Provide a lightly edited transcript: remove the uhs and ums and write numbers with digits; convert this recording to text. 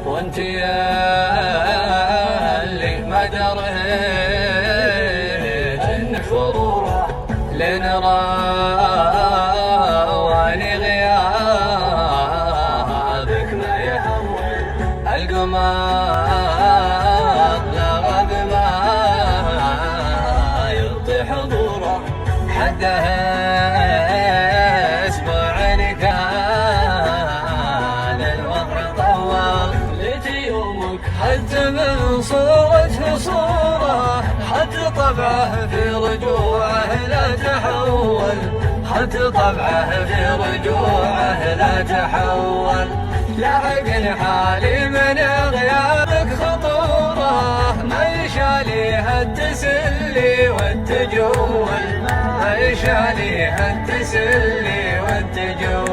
وانت يا اللي ما دريت انك فروره لنرى واني غيابك ما يهون القمر لا غاب ما يرضي حضوره حدها حتى من صورته صورة حتى طبعه في رجوعه لا تحول حتى طبعه في رجوعه لا تحول لعقل حالي من غيابك خطورة ما يشاليها التسلي والتجول ما يشاليها التسلي والتجول.